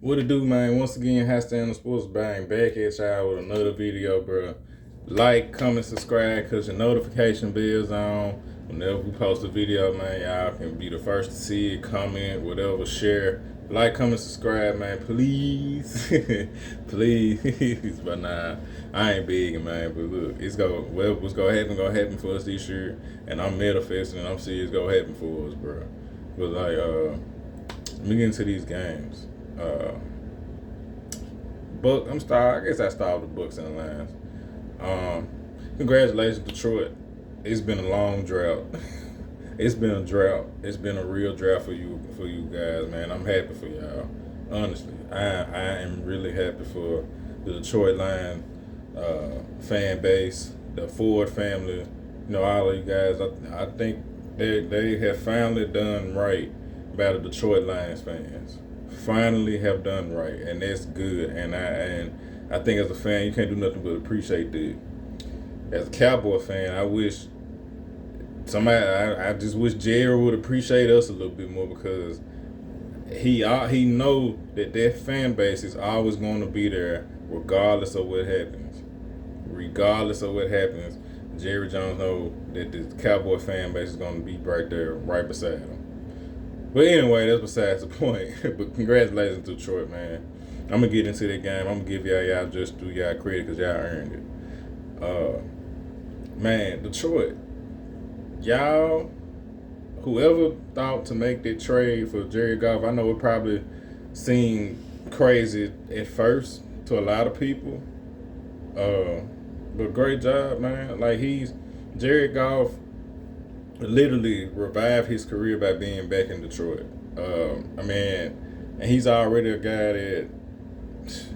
What it do, man? Once again, Hashtag Sports Bang back at y'all with another video, bro. Like, comment, subscribe, cause your notification bell's on. Whenever we post a video, man, y'all can be the first to see it, comment, whatever, share. Like, comment, subscribe, man, please. Please. But nah, I ain't big, man. But look, what's gonna happen for us this year. And I'm manifesting and I'm serious gonna happen for us, bro. But like, let me get into these games. Book. I guess I started with the Bucks and the Lions. Um, Congratulations, Detroit. It's been a long drought. It's been a drought. It's been a real drought for you guys, man. I'm happy for y'all. Honestly, I am really happy for the Detroit Lions fan base, the Ford family. You know, all of you guys. I think they have finally done right by the Detroit Lions fans. Finally have done right, and that's good. And I think as a fan, you can't do nothing but appreciate that. As a Cowboy fan, I wish I just wish Jerry would appreciate us a little bit more because he know that fan base is always going to be there regardless of what happens. Regardless of what happens, Jerry Jones know that the Cowboy fan base is going to be right there, right beside him. But anyway, that's besides the point. But congratulations to Detroit, man. I'm gonna get into that game. I'm gonna give y'all just do y'all credit because y'all earned it. Man, Detroit, y'all, whoever thought to make that trade for Jared Goff, I know it probably seemed crazy at first to a lot of people. But great job, man. Like Jared Goff literally revived his career by being back in Detroit. And he's already a guy that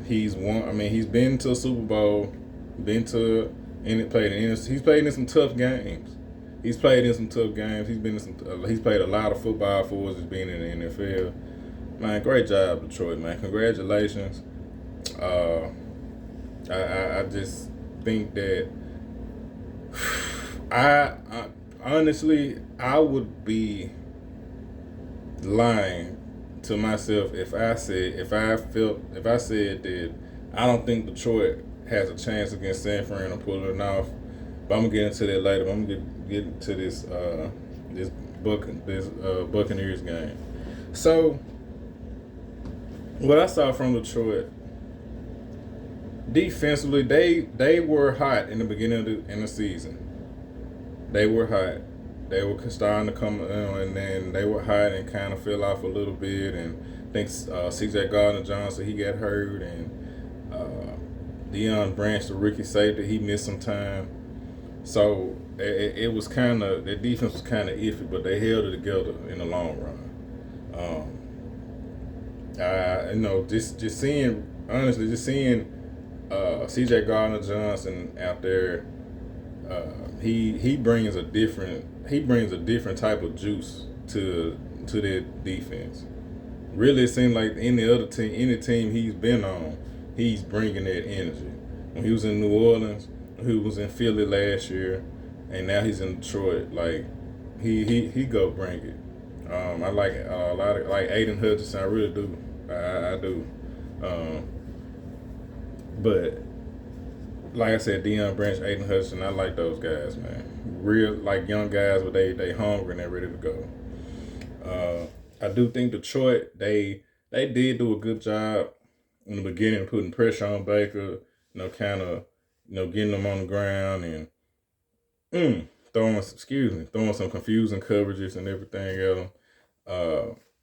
he's won. I mean, he's been to a Super Bowl, been to and he's played in some tough games. He's played in some tough games. He's played a lot of football for us as being in the NFL. Man, great job, Detroit, man. Congratulations. Uh, I just think that I honestly I would be lying to myself if I said that I don't think Detroit has a chance against San Fran of pulling it off. But I'm gonna get into that later. I'm gonna get into this Buccaneers game. So what I saw from Detroit defensively, they were hot in the beginning of the season. They were hot. They were starting to come, and then they were hot and kind of fell off a little bit. And I think C.J. Gardner-Johnson, he got hurt, and Deion Branch, the rookie safety, he missed some time. So it was kind of, their defense was kind of iffy, but they held it together in the long run. Just seeing C.J. Gardner-Johnson out there, he brings a different type of juice to that defense. Really, it seemed like any team he's been on, he's bringing that energy. When he was in New Orleans, he was in Philly last year, and now he's in Detroit. Like he go bring it. I like a lot of like Aiden Hutchinson. I really do. I do. But like I said, Deion Branch, Aiden Hudson, I like those guys, man. Real like young guys, but they hungry and they ready to go. I do think Detroit they did do a good job in the beginning putting pressure on Baker, kind of getting them on the ground and throwing some confusing coverages and everything else.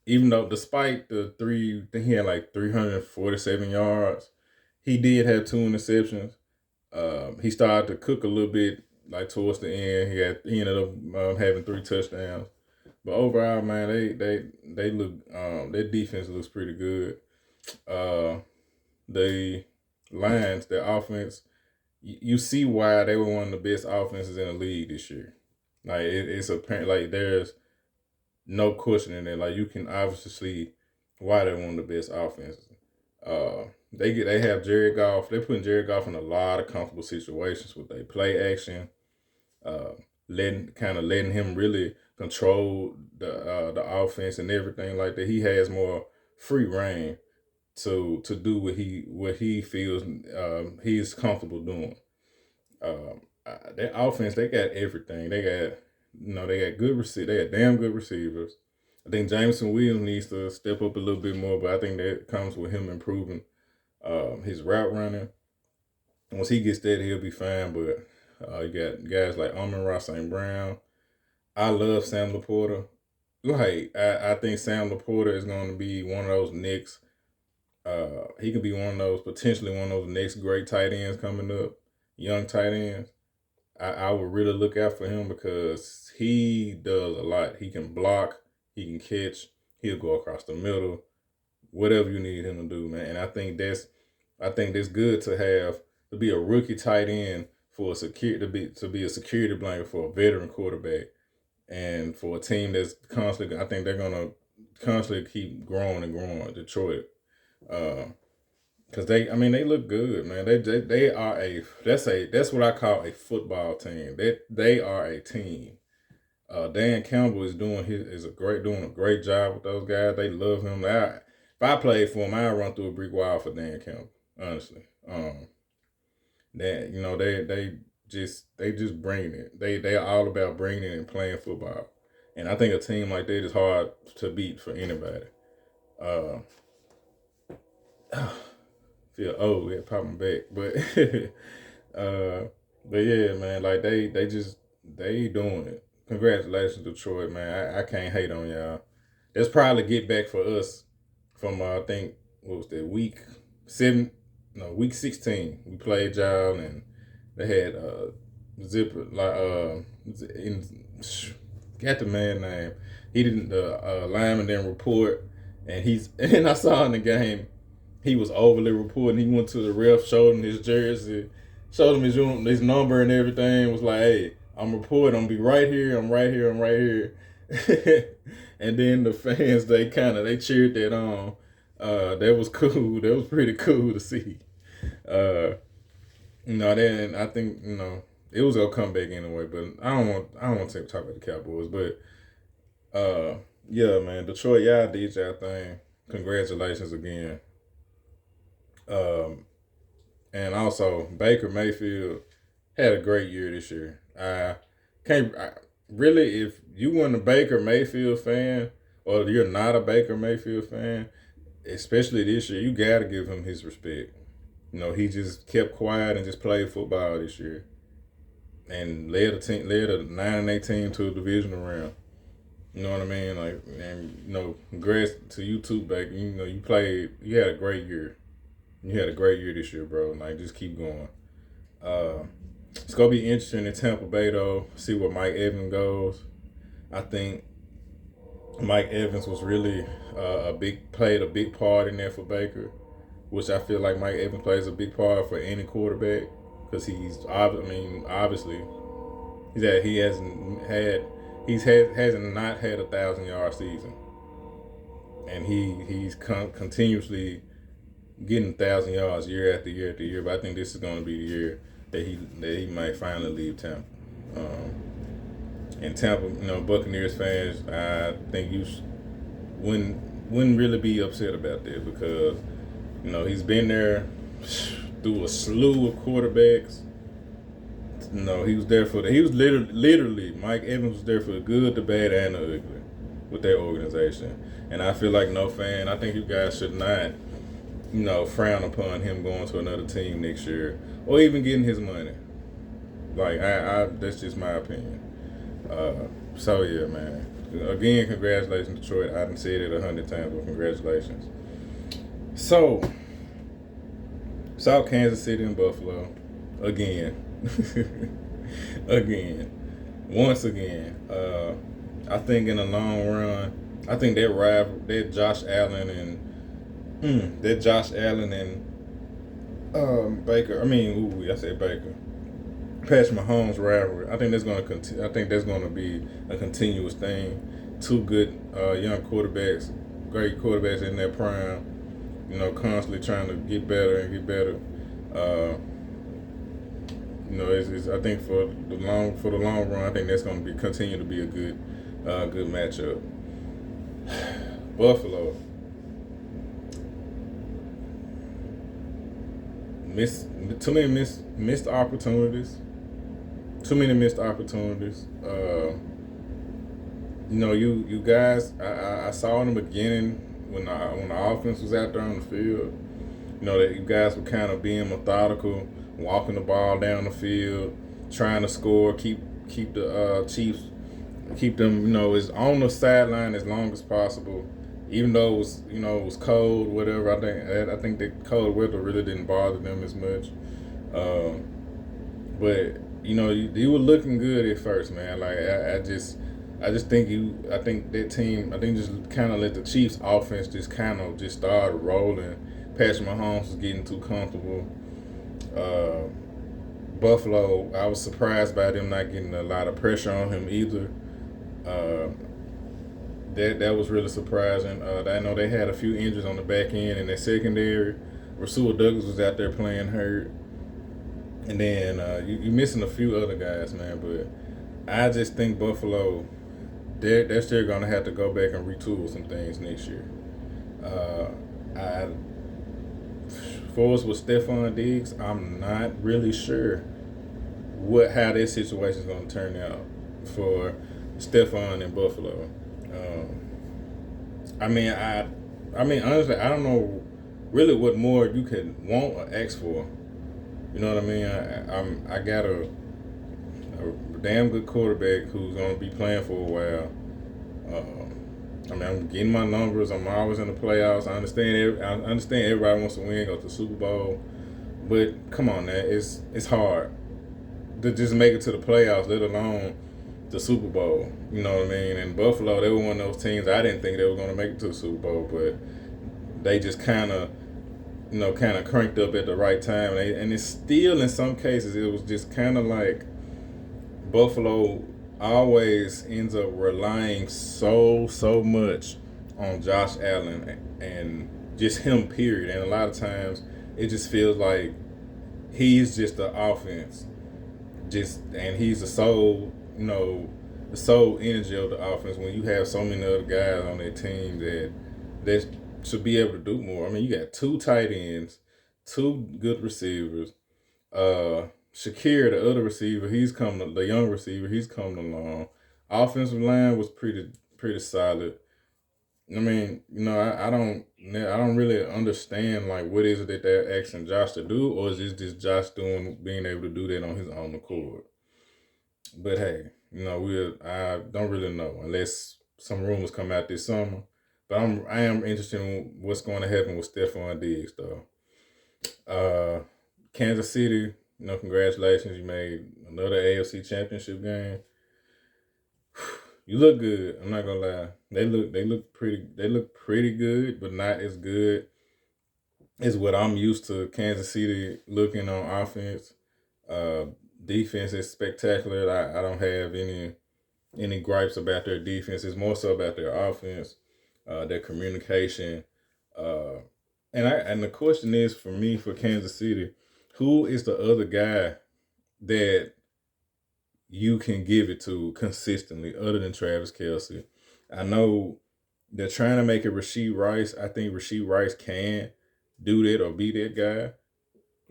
Even though despite I think he had like 347 yards, he did have two interceptions. He started to cook a little bit like towards the end. He ended up having three touchdowns. But overall, man, they look their defense looks pretty good. The Lions, their offense, you see why they were one of the best offenses in the league this year. Like it's apparent, like there's no questioning it. Like you can obviously see why they're one of the best offenses. They have Jared Goff. They're putting Jared Goff in a lot of comfortable situations with their play action, letting him really control the offense and everything like that. He has more free reign to do what he feels he's comfortable doing. That offense, they got everything. They got they got they got damn good receivers. I think Jameson Williams needs to step up a little bit more, but I think that comes with him improving his route running. Once he gets that, he'll be fine. But you got guys like Amon-Ra St. Brown. I love Sam Laporta. Like I think Sam Laporta is going to be one of those next. He could be one of those potentially one of those next great tight ends coming up, young tight ends. I would really look out for him because he does a lot. He can block, he can catch, he'll go across the middle, whatever you need him to do, man. And I think that's good to be a rookie tight end for a to be a security blanket for a veteran quarterback, and for a team that's constantly. I think they're gonna constantly keep growing and growing. Detroit. Cause they look good, man. They are that's what I call a football team. They are a team. Dan Campbell is doing a great job with those guys. They love him. If I played for him, I'd run through a brick wall for Dan Campbell. Honestly, they just bring it. They are all about bringing it and playing football. And I think a team like that is hard to beat for anybody. Feel old, yeah, pop my back, but but yeah, man, like they doing it. Congratulations, Detroit, man. I can't hate on y'all. That's probably get back for us from I think what was that week 16. We played y'all and they had Zipper got the man name. He didn't lineman didn't report, and I saw in the game. He was overly reporting. He went to the ref, showed him his jersey, showed him his number and everything. Was like, "Hey, I'm reporting. I'm be right here. I'm right here. I'm right here." And then the fans, they cheered that on. That was cool. That was pretty cool to see. Then I think it was gonna come back anyway. But I don't want to talk about the Cowboys. But yeah, man, Detroit, y'all did y'all thing. Congratulations again. And also Baker Mayfield had a great year this year. Really, if you weren't a Baker Mayfield fan or you're not a Baker Mayfield fan, especially this year, you gotta give him his respect. He just kept quiet and just played football this year, and led a 9-8 team to a divisional round. You know what I mean? Like, and congrats to you too, Baker. You had a great year. You had a great year this year, bro. Like, just keep going. It's gonna be interesting in Tampa Bay though. See where Mike Evans goes. I think Mike Evans was really played a big part in there for Baker, which I feel like Mike Evans plays a big part for any quarterback because obviously hasn't not had 1,000-yard season, and he's continuously getting 1,000 yards year after year after year. But I think this is going to be the year that he might finally leave Tampa. And Tampa, Buccaneers fans, I think you wouldn't really be upset about that because he's been there through a slew of quarterbacks. He was there he was literally Mike Evans was there for the good, the bad, and the ugly with their organization. And I feel like I think you guys should not frown upon him going to another team next year or even getting his money. Like, I that's just my opinion. So yeah, man. Again, congratulations, Detroit. I done said it 100 times, but congratulations. So, South Kansas City and Buffalo, again. Once again. I think in the long run, I think that Josh Allen and Baker. I said Baker. Patrick Mahomes rivalry. I think that's going to be a continuous thing. Two good young quarterbacks, great quarterbacks in their prime. Constantly trying to get better and get better. I think for the long run, I think that's going to continue to be a good matchup. Buffalo. Miss too many missed opportunities. Too many missed opportunities. You guys. I saw in the beginning when the offense was out there on the field. That you guys were kind of being methodical, walking the ball down the field, trying to score, keep the Chiefs, keep them, is on the sideline as long as possible. Even though it was cold, whatever. I think the cold weather really didn't bother them as much. But you were looking good at first, man. Like I just think that team. I think just kind of let the Chiefs' offense just kind of just started rolling. Patrick Mahomes was getting too comfortable. Uh, Buffalo, I was surprised by them not getting a lot of pressure on him either. Uh, that was really surprising. I know they had a few injuries on the back end in their secondary. Rasul Douglas was out there playing hurt, and then you missing a few other guys, man. But I just think Buffalo, they're still gonna have to go back and retool some things next year. Uh, I For us with Stephon Diggs, I'm not really sure how that situation is going to turn out for Stephon in Buffalo. I mean, honestly, I don't know really what more you could want or ask for. You know what I mean? I got a damn good quarterback who's going to be playing for a while. I'm getting my numbers. I'm always in the playoffs. I understand everybody wants to win, go to the Super Bowl, but come on, man, it's hard to just make it to the playoffs, let alone the Super Bowl. You know what I mean? And Buffalo, they were one of those teams I didn't think they were going to make it to the Super Bowl, but they just kind of cranked up at the right time. And it's still, in some cases, it was just kind of like Buffalo always ends up relying so much on Josh Allen and just him, period. And a lot of times it just feels like he's just the offense, and he's the sole energy of the offense. When you have so many other guys on that team that should be able to do more. I mean, you got two tight ends, two good receivers. Shakir, the other receiver, the young receiver, he's coming along. Offensive line was pretty solid. I mean, I don't really understand like what is it that they're asking Josh to do, or is this just Josh being able to do that on his own accord? But hey, I don't really know unless some rumors come out this summer. But I am interested in what's going to happen with Stephon Diggs though. Kansas City, congratulations, you made another AFC Championship game. You look good. I'm not gonna lie. They look pretty. They look pretty good, but not as good as what I'm used to Kansas City looking on offense. Uh, Defense is spectacular. I don't have any gripes about their defense. It's more so about their offense, their communication. Uh, and the question is for me for Kansas City, who is the other guy that you can give it to consistently other than Travis Kelce? I know they're trying to make it Rashee Rice. I think Rashee Rice can do that or be that guy,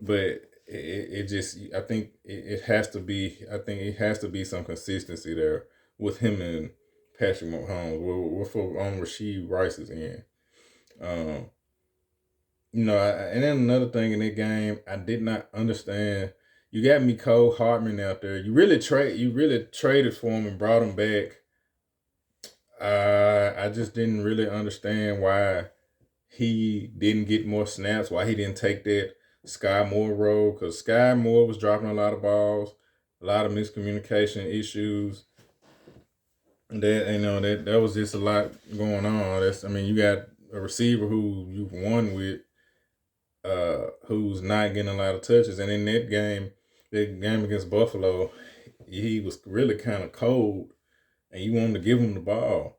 but it just I think it has to be. I think it has to be some consistency there with him and Patrick Mahomes. We're on Rashee Rice's end. Um, and then another thing in that game, I did not understand. You got Mecole Hardman out there. You really traded for him and brought him back. I just didn't really understand why he didn't get more snaps, why he didn't take that Sky Moore role, because Sky Moore was dropping a lot of balls, a lot of miscommunication issues. That was just a lot going on. You got a receiver who you've won with, who's not getting a lot of touches, and in that game against Buffalo, he was really kind of cold, and you wanted to give him the ball.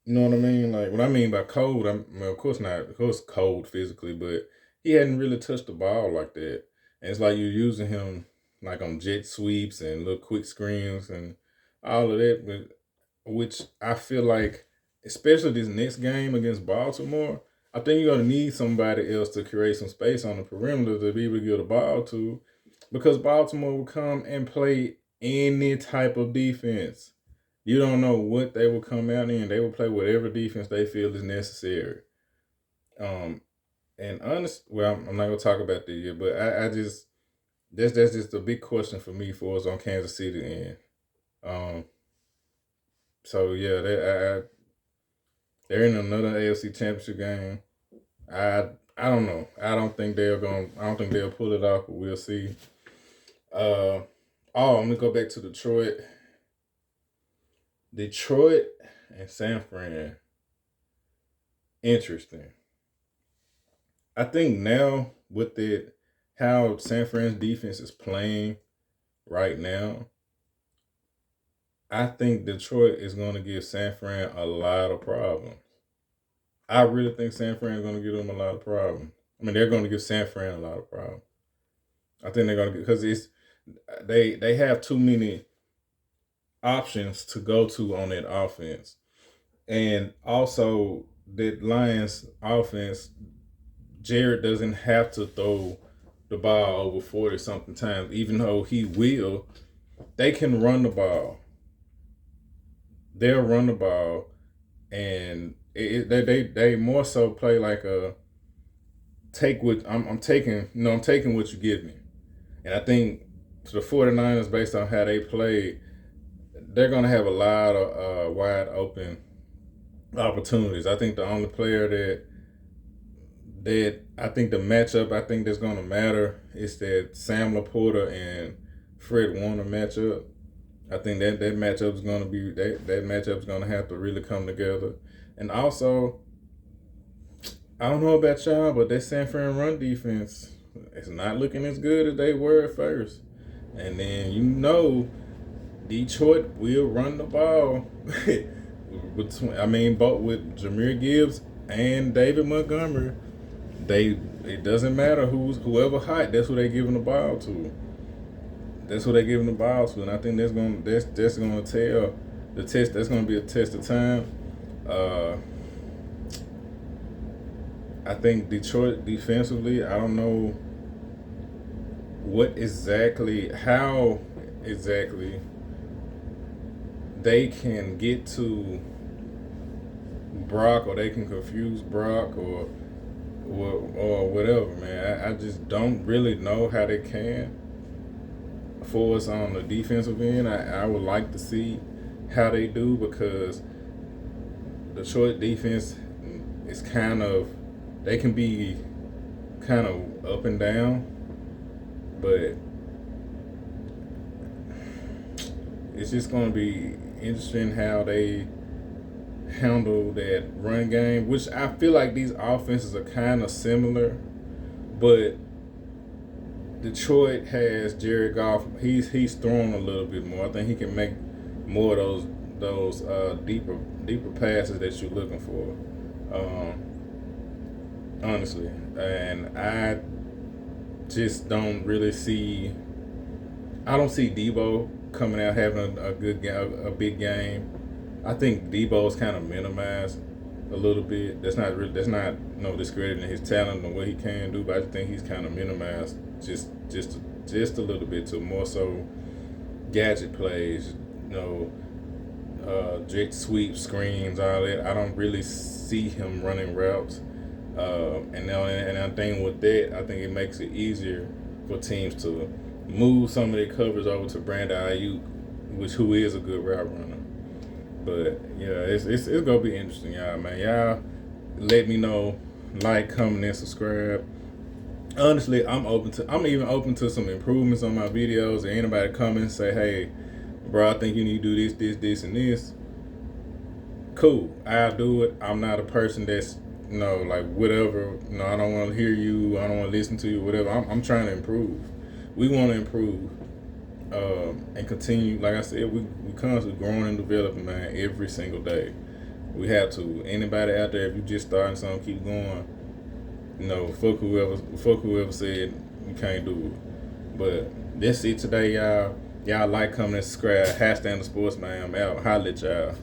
You know what I mean? Like what I mean by cold, of course not, of course cold physically, but he hadn't really touched the ball like that. And it's like you're using him like on jet sweeps and little quick screens and all of that, which I feel like, especially this next game against Baltimore, I think you're gonna need somebody else to create some space on the perimeter to be able to get a ball to, because Baltimore will come and play any type of defense. You don't know what they will come out in. They will play whatever defense they feel is necessary. Um, and well, I'm not gonna talk about that yet, but I just that's just a big question for me for us on Kansas City end. Um, so yeah, they're in another AFC Championship game. I don't know. I don't think they'll pull it off, but we'll see. I'm gonna go back to Detroit. Detroit and San Fran. Interesting. I think now with how San Fran's defense is playing right now, I think Detroit is going to give San Fran a lot of problems. I really think San Fran is going to give them a lot of problems. I mean, they're going to give San Fran a lot of problems. I think they're going to, because they have too many options to go to on that offense, and also that Lions offense, Jared doesn't have to throw the ball over 40 something times, even though he will. They can run the ball. They'll run the ball, and they more so play like a take what I'm taking. I'm taking what you give me, and I think the 49ers, based on how they played, they're gonna have a lot of wide open opportunities. I think the only player that I think the matchup I think that's gonna matter is that Sam Laporta and Fred Warner matchup. I think that matchup is gonna be that matchup is gonna have to really come together. And also, I don't know about y'all, but that San Fran run defense is not looking as good as they were at first. And then Detroit will run the ball both with Jahmyr Gibbs and David Montgomery. It doesn't matter whoever hot, that's who they giving the ball to. That's who they giving the ball to, and I think that's gonna tell the test. That's gonna be a test of time. I think Detroit defensively, I don't know how exactly they can get to Brock, or they can confuse Brock, or whatever, man. I just don't really know how they can. For us on the defensive end, I would like to see how they do, because Detroit defense is they can be kind of up and down, but it's just going to be interesting how they handle that run game, which I feel like these offenses are kind of similar, but Detroit has Jared Goff. He's throwing a little bit more. I think he can make more of those deeper passes that you're looking for. Honestly, and I just don't really see. I don't see Debo coming out having a big game. I think Debo's kind of minimized a little bit. That's not discrediting his talent and what he can do, but I think he's kind of minimized just a little bit to more so gadget plays, jet sweep, screens, all that. I don't really see him running routes. And I think with that, I think it makes it easier for teams to move some of their covers over to Brandon Ayuk, who is a good route runner. But yeah, it's gonna be interesting, y'all, man. Y'all let me know, like, comment, and subscribe. Honestly, I'm even open to some improvements on my videos. If anybody come and say, hey, bro, I think you need to do this, and this, cool, I'll do it. I'm not a person that's whatever. I don't want to hear you. I don't want to listen to you. Whatever. I'm trying to improve. We want to improve and continue. Like I said, we constantly growing and developing, man. Every single day, we have to. Anybody out there, if you just starting something, keep going. Fuck whoever said you can't do it. But that's it today, y'all. Y'all like, comment, and subscribe. #TheSportsman. I'm out. Holla at y'all.